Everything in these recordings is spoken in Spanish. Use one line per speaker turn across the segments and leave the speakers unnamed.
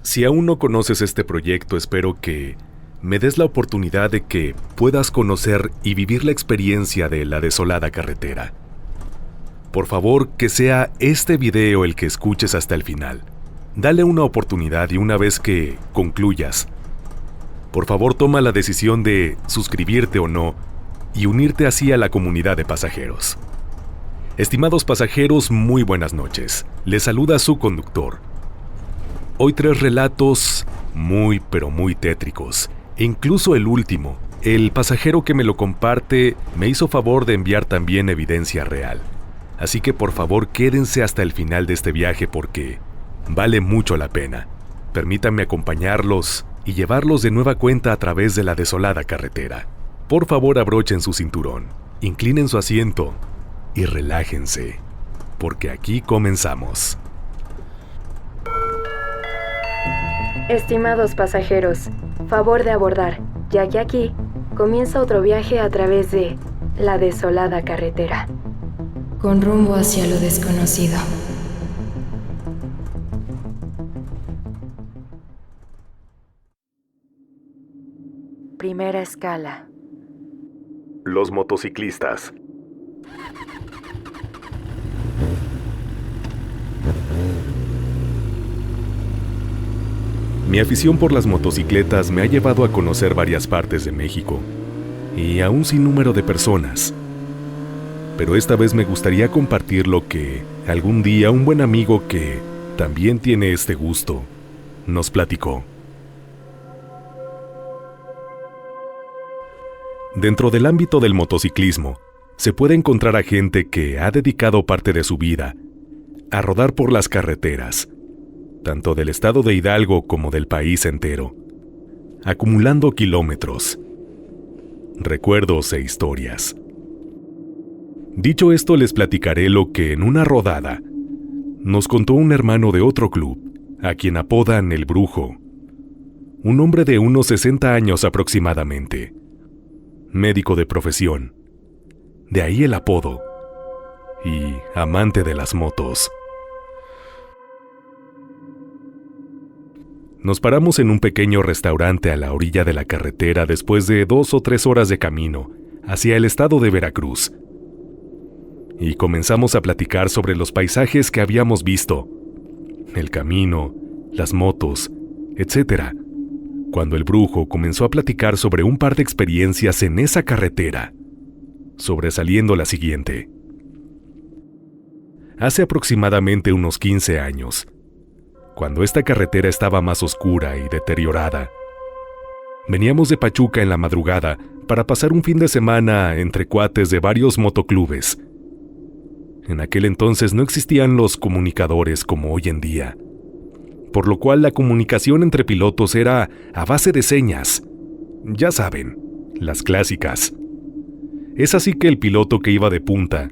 Si aún no conoces este proyecto, espero que me des la oportunidad de que puedas conocer y vivir la experiencia de la desolada carretera. Por favor, que sea este video el que escuches hasta el final. Dale una oportunidad y una vez que concluyas, por favor toma la decisión de suscribirte o no y unirte así a la comunidad de pasajeros. Estimados pasajeros, muy buenas noches. Les saluda su conductor. Hoy 3 relatos muy pero muy tétricos. E incluso el último, el pasajero que me lo comparte me hizo favor de enviar también evidencia real. Así que por favor quédense hasta el final de este viaje porque vale mucho la pena. Permítanme acompañarlos y llevarlos de nueva cuenta a través de la desolada carretera. Por favor abrochen su cinturón, inclinen su asiento y relájense, porque aquí comenzamos.
Estimados pasajeros, favor de abordar, ya que aquí comienza otro viaje a través de la desolada carretera, con rumbo hacia lo desconocido. Primera escala.
Los motociclistas. Mi afición por las motocicletas me ha llevado a conocer varias partes de México y a un sinnúmero de personas. Pero esta vez me gustaría compartir lo que algún día un buen amigo que también tiene este gusto nos platicó. Dentro del ámbito del motociclismo, se puede encontrar a gente que ha dedicado parte de su vida a rodar por las carreteras, tanto del estado de Hidalgo como del país entero, acumulando kilómetros, recuerdos e historias. Dicho esto, les platicaré lo que en una rodada nos contó un hermano de otro club, a quien apodan el Brujo, un hombre de unos 60 años aproximadamente, médico de profesión, de ahí el apodo, y amante de las motos. Nos paramos en un pequeño restaurante a la orilla de la carretera después de 2 o 3 horas de camino hacia el estado de Veracruz. Y comenzamos a platicar sobre los paisajes que habíamos visto, el camino, las motos, etc. Cuando el Brujo comenzó a platicar sobre un par de experiencias en esa carretera, sobresaliendo la siguiente. Hace aproximadamente unos 15 años, cuando esta carretera estaba más oscura y deteriorada, veníamos de Pachuca en la madrugada para pasar un fin de semana entre cuates de varios motoclubes. En aquel entonces no existían los comunicadores como hoy en día, por lo cual la comunicación entre pilotos era a base de señas. Ya saben, las clásicas. Es así que el piloto que iba de punta,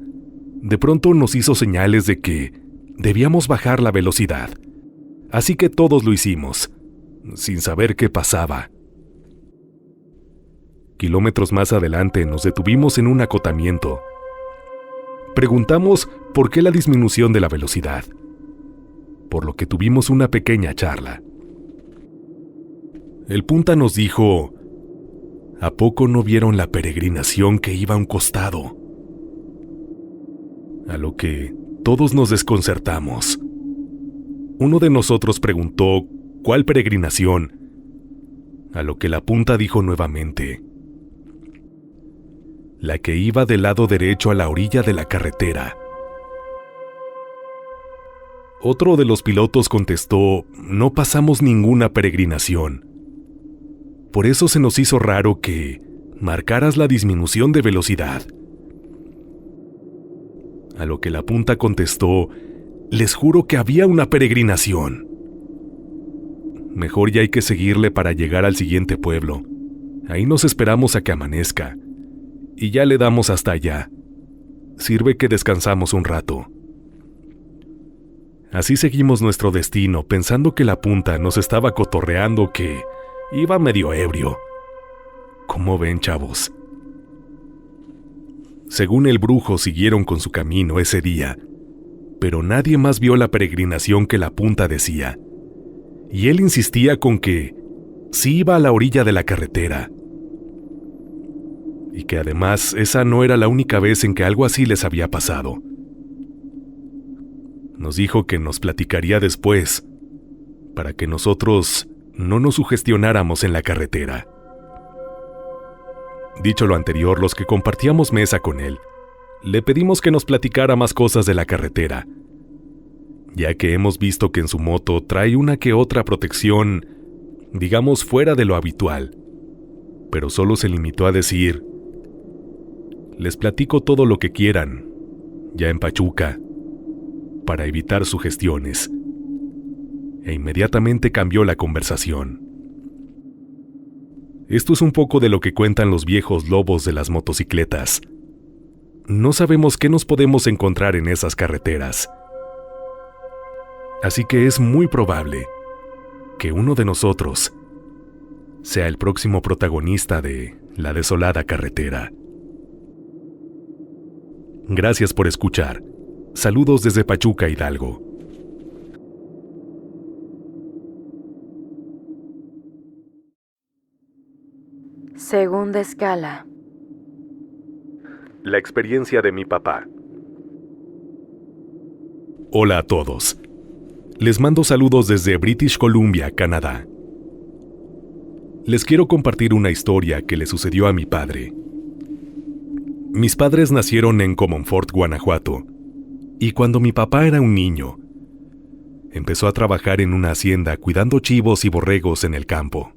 de pronto nos hizo señales de que debíamos bajar la velocidad. Así que todos lo hicimos, sin saber qué pasaba. Kilómetros más adelante nos detuvimos en un acotamiento. Preguntamos por qué la disminución de la velocidad, por lo que tuvimos una pequeña charla. El punta nos dijo: ¿a poco no vieron la peregrinación que iba a un costado? A lo que todos nos desconcertamos. Uno de nosotros preguntó ¿cuál peregrinación? A lo que la punta dijo nuevamente: la que iba del lado derecho a la orilla de la carretera. Otro de los pilotos contestó: no pasamos ninguna peregrinación. Por eso se nos hizo raro que marcaras la disminución de velocidad. A lo que la punta contestó: les juro que había una peregrinación. Mejor ya hay que seguirle para llegar al siguiente pueblo. Ahí nos esperamos a que amanezca. Y ya le damos hasta allá. Sirve que descansamos un rato. Así seguimos nuestro destino, pensando que la punta nos estaba cotorreando, que iba medio ebrio. ¿Cómo ven, chavos? Según el Brujo, siguieron con su camino ese día, pero nadie más vio la peregrinación que la punta decía. y él insistía con que sí iba a la orilla de la carretera. Y que además esa no era la única vez en que algo así les había pasado. Nos dijo que nos platicaría después, para que nosotros no nos sugestionáramos en la carretera. Dicho lo anterior, los que compartíamos mesa con él, le pedimos que nos platicara más cosas de la carretera, ya que hemos visto que en su moto trae una que otra protección, digamos fuera de lo habitual, pero solo se limitó a decir: les platico todo lo que quieran, ya en Pachuca, para evitar sugestiones. E inmediatamente cambió la conversación. Esto es un poco de lo que cuentan los viejos lobos de las motocicletas. No sabemos qué nos podemos encontrar en esas carreteras. Así que es muy probable que uno de nosotros sea el próximo protagonista de La Desolada Carretera. Gracias por escuchar. Saludos desde Pachuca, Hidalgo.
Segunda escala.
La experiencia de mi papá. Hola a todos. Les mando saludos desde British Columbia, Canadá. Les quiero compartir una historia que le sucedió a mi padre. Mis padres nacieron en Comonfort, Guanajuato, y cuando mi papá era un niño, empezó a trabajar en una hacienda cuidando chivos y borregos en el campo.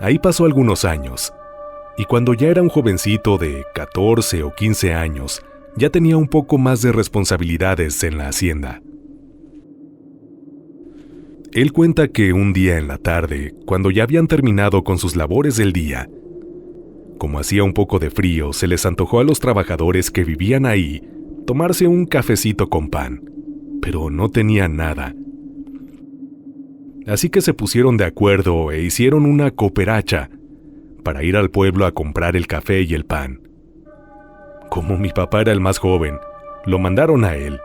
Ahí pasó algunos años, y cuando ya era un jovencito de 14 o 15 años, ya tenía un poco más de responsabilidades en la hacienda. Él cuenta que un día en la tarde, cuando ya habían terminado con sus labores del día, como hacía un poco de frío, se les antojó a los trabajadores que vivían ahí tomarse un cafecito con pan, pero no tenían nada. Así que se pusieron de acuerdo e hicieron una cooperacha para ir al pueblo a comprar el café y el pan. Como mi papá era el más joven, lo mandaron a él,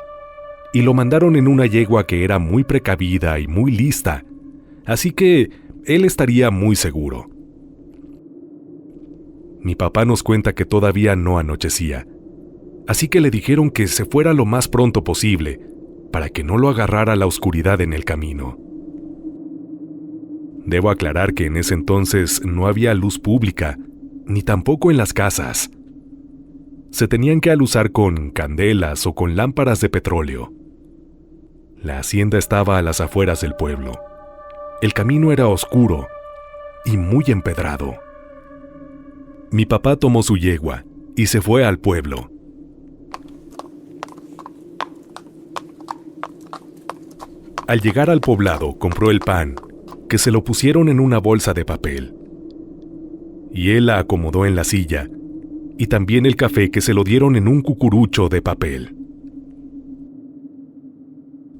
y lo mandaron en una yegua que era muy precavida y muy lista, así que él estaría muy seguro. Mi papá nos cuenta que todavía no anochecía, así que le dijeron que se fuera lo más pronto posible, para que no lo agarrara la oscuridad en el camino. Debo aclarar que en ese entonces no había luz pública, ni tampoco en las casas. Se tenían que alusar con candelas o con lámparas de petróleo. La hacienda estaba a las afueras del pueblo. El camino era oscuro y muy empedrado. Mi papá tomó su yegua y se fue al pueblo. Al llegar al poblado, compró el pan, que se lo pusieron en una bolsa de papel. Y él la acomodó en la silla, y también el café, que se lo dieron en un cucurucho de papel.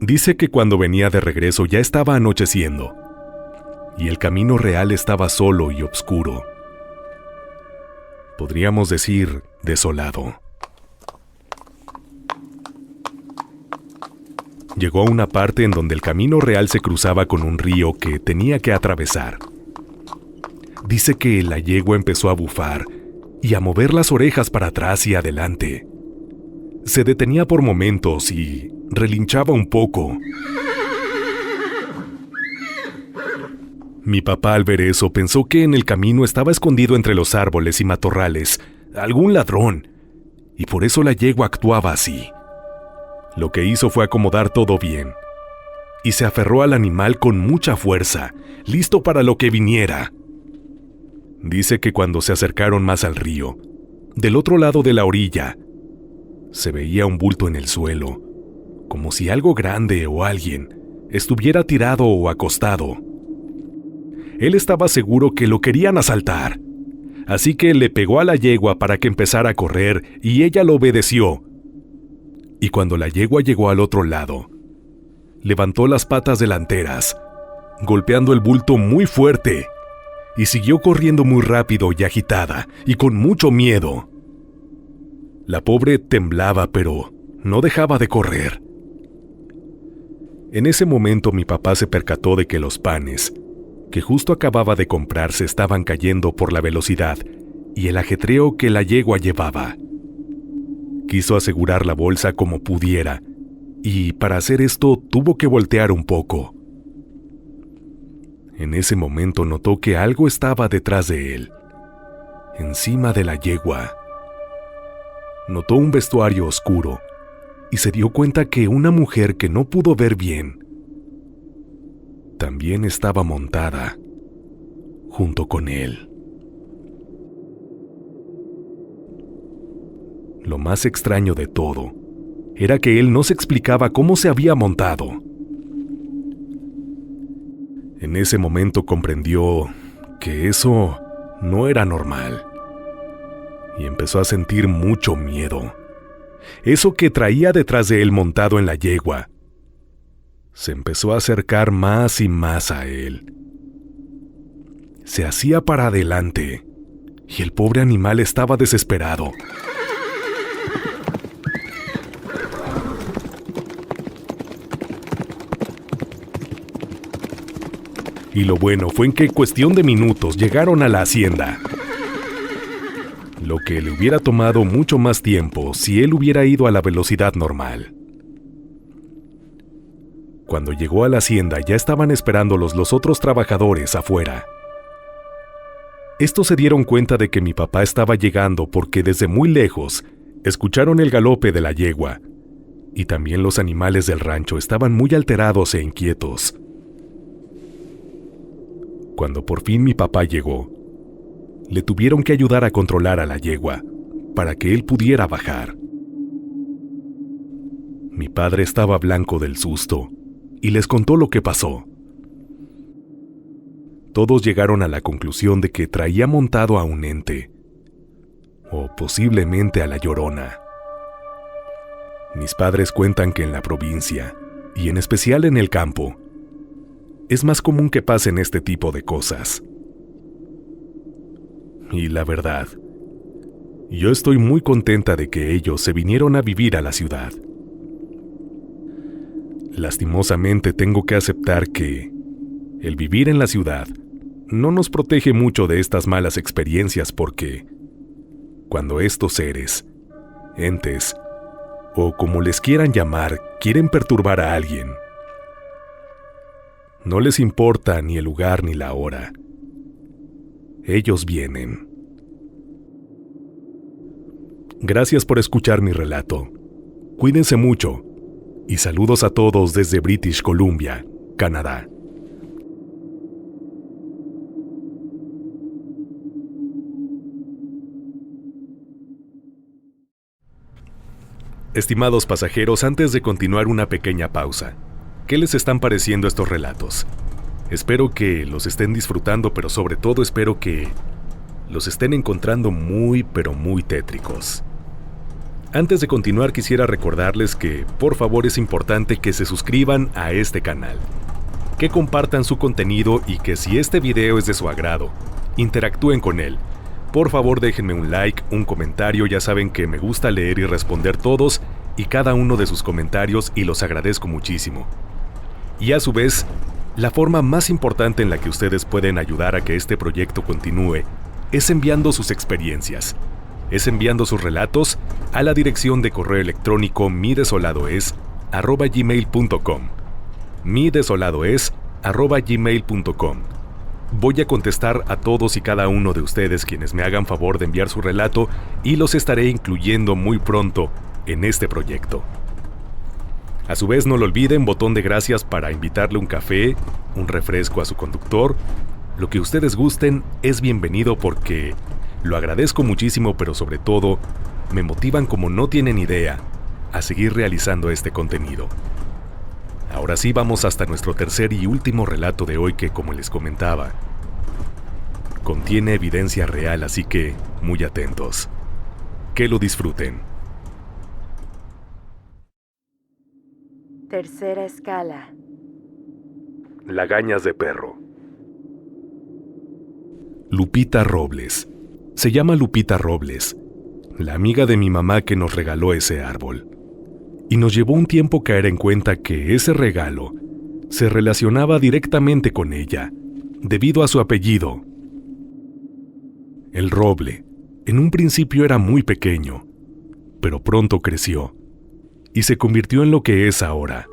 Dice que cuando venía de regreso ya estaba anocheciendo, y el camino real estaba solo y oscuro. Podríamos decir desolado. Llegó a una parte en donde el camino real se cruzaba con un río que tenía que atravesar. Dice que la yegua empezó a bufar y a mover las orejas para atrás y adelante. Se detenía por momentos y relinchaba un poco. Mi papá, al ver eso, pensó que en el camino estaba escondido entre los árboles y matorrales algún ladrón, y por eso la yegua actuaba así. Lo que hizo fue acomodar todo bien, y se aferró al animal con mucha fuerza, listo para lo que viniera. Dice que cuando se acercaron más al río, del otro lado de la orilla, se veía un bulto en el suelo, como si algo grande o alguien estuviera tirado o acostado. Él estaba seguro que lo querían asaltar, así que le pegó a la yegua para que empezara a correr y ella lo obedeció. Y cuando la yegua llegó al otro lado, levantó las patas delanteras, golpeando el bulto muy fuerte, y siguió corriendo muy rápido y agitada, y con mucho miedo. La pobre temblaba, pero no dejaba de correr. En ese momento mi papá se percató de que los panes, que justo acababa de comprarse, estaban cayendo por la velocidad y el ajetreo que la yegua llevaba. Quiso asegurar la bolsa como pudiera, y para hacer esto tuvo que voltear un poco. En ese momento notó que algo estaba detrás de él, encima de la yegua. Notó un vestuario oscuro y se dio cuenta que una mujer que no pudo ver bien también estaba montada junto con él. Lo más extraño de todo era que él no se explicaba cómo se había montado. En ese momento comprendió que eso no era normal y empezó a sentir mucho miedo. Eso que traía detrás de él montado en la yegua se empezó a acercar más y más a él. Se hacía para adelante y el pobre animal estaba desesperado. Y lo bueno fue en que en cuestión de minutos llegaron a la hacienda. Lo que le hubiera tomado mucho más tiempo si él hubiera ido a la velocidad normal. Cuando llegó a la hacienda ya estaban esperándolos los otros trabajadores afuera. Estos se dieron cuenta de que mi papá estaba llegando porque desde muy lejos escucharon el galope de la yegua, y también los animales del rancho estaban muy alterados e inquietos. Cuando por fin mi papá llegó, le tuvieron que ayudar a controlar a la yegua para que él pudiera bajar. Mi padre estaba blanco del susto y les contó lo que pasó. Todos llegaron a la conclusión de que traía montado a un ente, o posiblemente a la Llorona. Mis padres cuentan que en la provincia, y en especial en el campo, es más común que pasen este tipo de cosas. Y la verdad, yo estoy muy contenta de que ellos se vinieron a vivir a la ciudad. Lastimosamente tengo que aceptar que el vivir en la ciudad no nos protege mucho de estas malas experiencias porque cuando estos seres, entes, o como les quieran llamar, quieren perturbar a alguien, no les importa ni el lugar ni la hora. Ellos vienen. Gracias por escuchar mi relato. Cuídense mucho y saludos a todos desde British Columbia, Canadá. Estimados pasajeros, antes de continuar una pequeña pausa. ¿Qué les están pareciendo estos relatos? Espero que los estén disfrutando, pero sobre todo espero que los estén encontrando muy, pero muy tétricos. Antes de continuar, quisiera recordarles que, por favor, es importante que se suscriban a este canal, que compartan su contenido y que si este video es de su agrado, interactúen con él. Por favor, déjenme un like, un comentario, ya saben que me gusta leer y responder todos y cada uno de sus comentarios y los agradezco muchísimo. Y a su vez, la forma más importante en la que ustedes pueden ayudar a que este proyecto continúe es enviando sus experiencias, es enviando sus relatos a la dirección de correo electrónico midesoladoes@gmail.com. midesoladoes@gmail.com. Voy a contestar a todos y cada uno de ustedes quienes me hagan favor de enviar su relato y los estaré incluyendo muy pronto en este proyecto. A su vez, no lo olviden, botón de gracias para invitarle un café, un refresco a su conductor. Lo que ustedes gusten es bienvenido porque lo agradezco muchísimo, pero sobre todo, me motivan como no tienen idea a seguir realizando este contenido. Ahora sí, vamos hasta nuestro tercer y último relato de hoy que, como les comentaba, contiene evidencia real, así que muy atentos. Que lo disfruten.
Tercera escala.
Lagañas de perro. Lupita Robles. Se llama Lupita Robles, la amiga de mi mamá que nos regaló ese árbol. y nos llevó un tiempo caer en cuenta que ese regalo se relacionaba directamente con ella, debido a su apellido. El roble, en un principio era muy pequeño, pero pronto creció y se convirtió en lo que es ahora,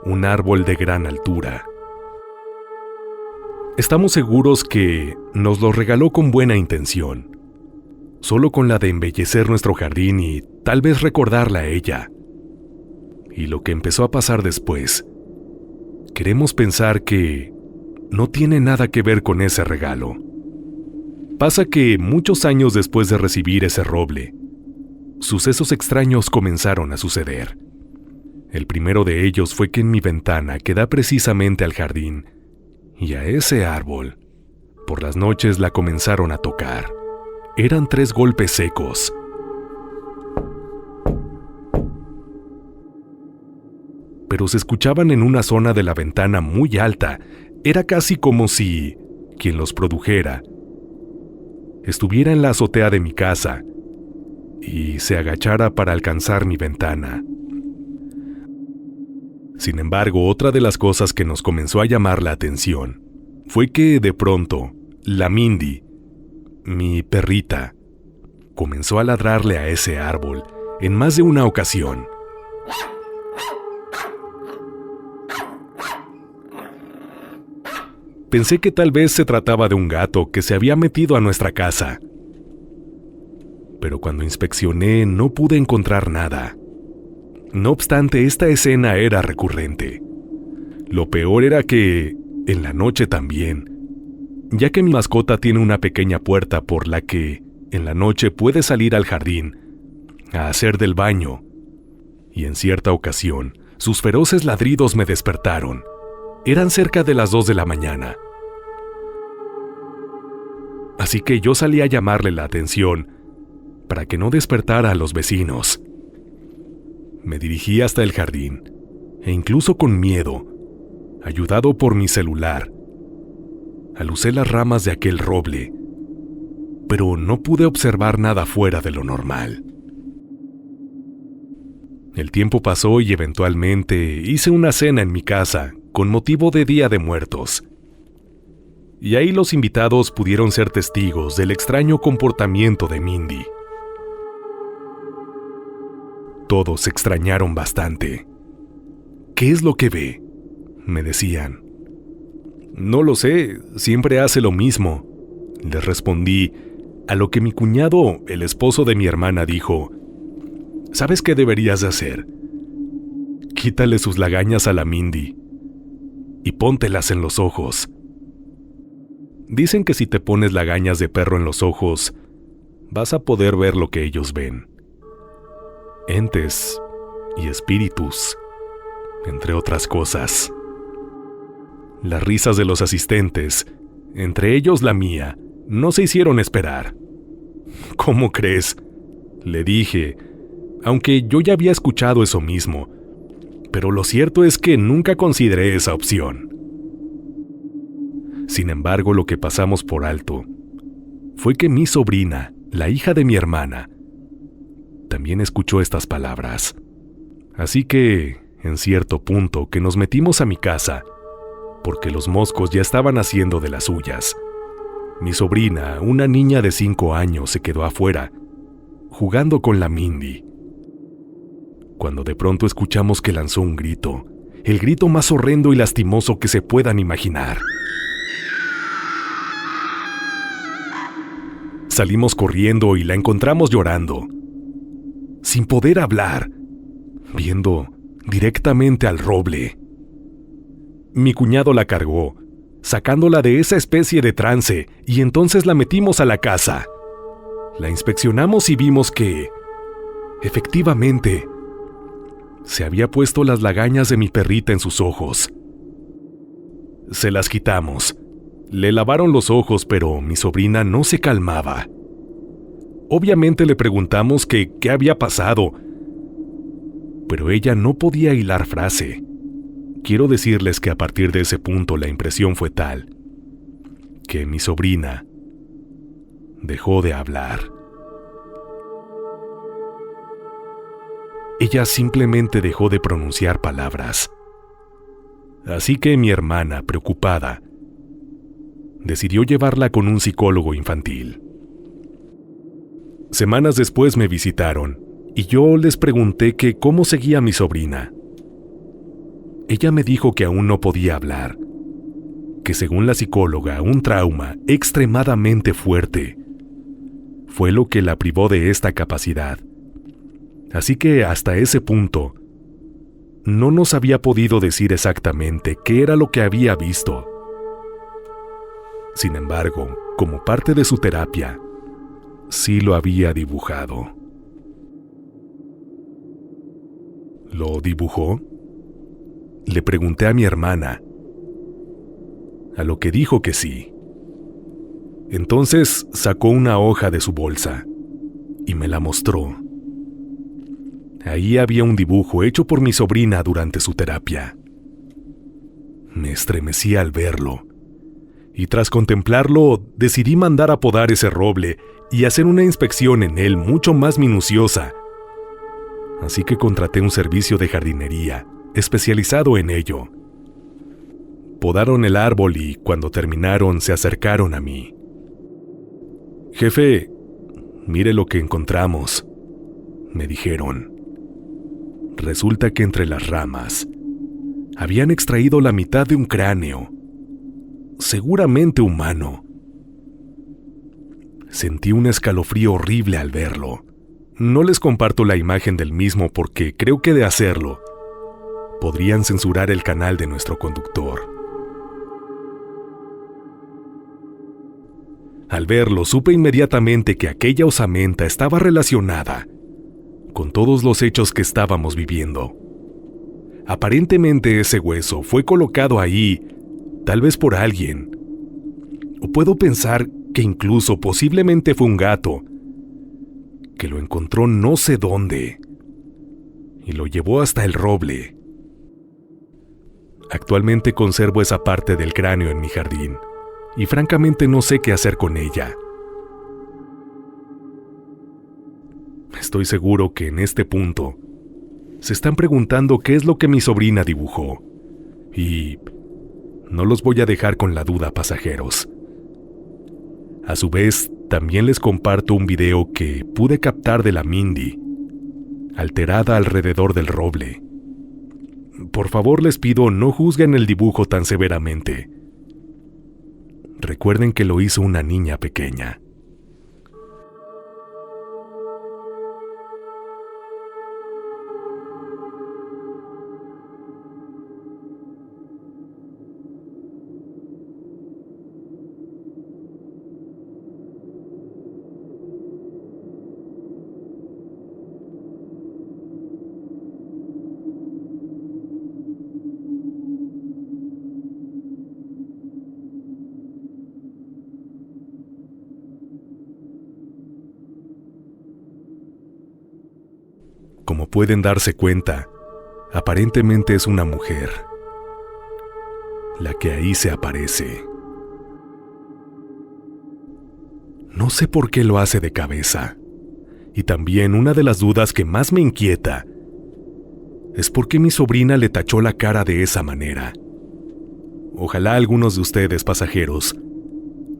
un árbol de gran altura. Estamos seguros que nos lo regaló con buena intención, solo con la de embellecer nuestro jardín y tal vez recordarla a ella. Y lo que empezó a pasar después, queremos pensar que no tiene nada que ver con ese regalo. Pasa que muchos años después de recibir ese roble, sucesos extraños comenzaron a suceder. El primero de ellos fue que en mi ventana, que da precisamente al jardín y a ese árbol, por las noches la comenzaron a tocar. Eran 3 golpes secos. Pero se escuchaban en una zona de la ventana muy alta. Era casi como si quien los produjera estuviera en la azotea de mi casa y se agachara para alcanzar mi ventana. Sin embargo, otra de las cosas que nos comenzó a llamar la atención fue que de pronto la Mindy, mi perrita, comenzó a ladrarle a ese árbol en más de una ocasión. Pensé que tal vez se trataba de un gato que se había metido a nuestra casa. Pero cuando inspeccioné no pude encontrar nada. No obstante, esta escena era recurrente. Lo peor era que, en la noche también, ya que mi mascota tiene una pequeña puerta por la que, en la noche puede salir al jardín, a hacer del baño, y en cierta ocasión, sus feroces ladridos me despertaron. Eran cerca de las 2 de la mañana. Así que yo salí a llamarle la atención para que no despertara a los vecinos. Me dirigí hasta el jardín, e incluso con miedo, ayudado por mi celular, alucé las ramas de aquel roble, pero no pude observar nada fuera de lo normal. El tiempo pasó y eventualmente hice una cena en mi casa con motivo de Día de Muertos. Y ahí los invitados pudieron ser testigos del extraño comportamiento de Mindy. Todos se extrañaron bastante. ¿Qué es lo que ve?, me decían. No lo sé, siempre hace lo mismo, les respondí, a lo que mi cuñado, el esposo de mi hermana, dijo: ¿sabes qué deberías de hacer? Quítale sus lagañas a la Mindy y póntelas en los ojos. Dicen que si te pones lagañas de perro en los ojos, vas a poder ver lo que ellos ven. Entes y espíritus, entre otras cosas. Las risas de los asistentes, entre ellos la mía, no se hicieron esperar. ¿Cómo crees?, le dije, aunque yo ya había escuchado eso mismo, pero lo cierto es que nunca consideré esa opción. Sin embargo, lo que pasamos por alto fue que mi sobrina, la hija de mi hermana, también escuchó estas palabras. Así que, en cierto punto, que nos metimos a mi casa, porque los moscos ya estaban haciendo de las suyas. Mi sobrina, una niña de 5 años, se quedó afuera, jugando con la Mindy, cuando de pronto escuchamos que lanzó un grito, el grito más horrendo y lastimoso que se puedan imaginar. Salimos corriendo y la encontramos llorando, sin poder hablar, viendo directamente al roble. Mi cuñado la cargó, sacándola de esa especie de trance, y entonces la metimos a la casa. La inspeccionamos y vimos que, efectivamente, se había puesto las lagañas de mi perrita en sus ojos. Se las quitamos. Le lavaron los ojos, pero mi sobrina no se calmaba. Obviamente le preguntamos que qué había pasado, pero ella no podía hilar frase. Quiero decirles que a partir de ese punto la impresión fue tal que mi sobrina dejó de hablar. ella simplemente dejó de pronunciar palabras. Así que mi hermana, preocupada, decidió llevarla con un psicólogo infantil. Semanas después me visitaron y yo les pregunté que cómo seguía mi sobrina. Ella me dijo que aún no podía hablar, que según la psicóloga, un trauma extremadamente fuerte fue lo que la privó de esta capacidad. Así que hasta ese punto, no nos había podido decir exactamente qué era lo que había visto. Sin embargo, como parte de su terapia, sí lo había dibujado. ¿Lo dibujó? Le pregunté a mi hermana, a lo que dijo que sí. Entonces sacó una hoja de su bolsa y me la mostró. Ahí había un dibujo hecho por mi sobrina durante su terapia. Me estremecí al verlo, y tras contemplarlo decidí mandar a podar ese roble y hacer una inspección en él mucho más minuciosa. Así que contraté un servicio de jardinería especializado en ello. Podaron el árbol y cuando terminaron se acercaron a mí. «Jefe, mire lo que encontramos», me dijeron. Resulta que entre las ramas habían extraído la mitad de un cráneo, seguramente humano. Sentí un escalofrío horrible al verlo. No les comparto la imagen del mismo porque creo que de hacerlo, podrían censurar el canal de nuestro conductor. Al verlo, supe inmediatamente que aquella osamenta estaba relacionada con todos los hechos que estábamos viviendo. Aparentemente ese hueso fue colocado ahí, tal vez por alguien. O puedo pensar que incluso posiblemente fue un gato, que lo encontró no sé dónde, y lo llevó hasta el roble. Actualmente conservo esa parte del cráneo en mi jardín, y francamente no sé qué hacer con ella. Estoy seguro que en este punto se están preguntando qué es lo que mi sobrina dibujó, y no los voy a dejar con la duda, pasajeros. A su vez, también les comparto un video que pude captar de la Mindy, alterada alrededor del roble. Por favor, les pido, no juzguen el dibujo tan severamente. Recuerden que lo hizo una niña pequeña. Como pueden darse cuenta, aparentemente es una mujer la que ahí se aparece. No sé por qué lo hace de cabeza. Y también una de las dudas que más me inquieta es por qué mi sobrina le tachó la cara de esa manera. Ojalá algunos de ustedes, pasajeros,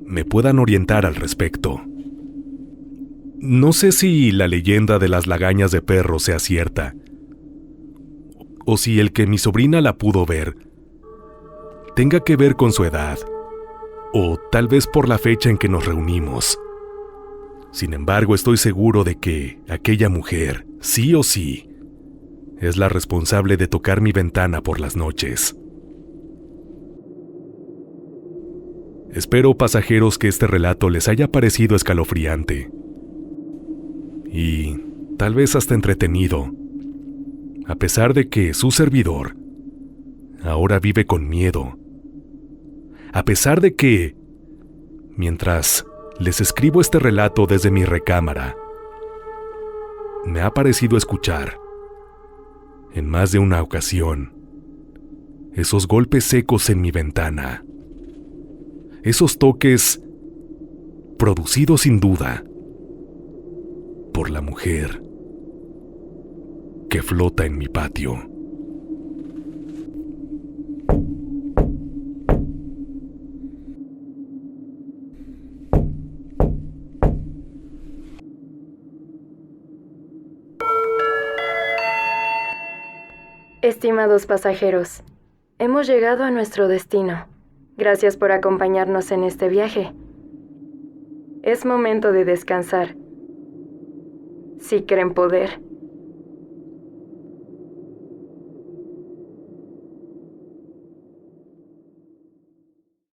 me puedan orientar al respecto. No sé si la leyenda de las lagañas de perro sea cierta, o si el que mi sobrina la pudo ver tenga que ver con su edad, o tal vez por la fecha en que nos reunimos. Sin embargo, estoy seguro de que aquella mujer, sí o sí, es la responsable de tocar mi ventana por las noches. Espero, pasajeros, que este relato les haya parecido escalofriante y tal vez hasta entretenido, a pesar de que su servidor ahora vive con miedo, a pesar de que, mientras les escribo este relato desde mi recámara, me ha parecido escuchar, en más de una ocasión, esos golpes secos en mi ventana, esos toques producidos sin duda por la mujer que flota en mi patio.
Estimados pasajeros, hemos llegado a nuestro destino. Gracias por acompañarnos en este viaje. Es momento de descansar. Si creen poder.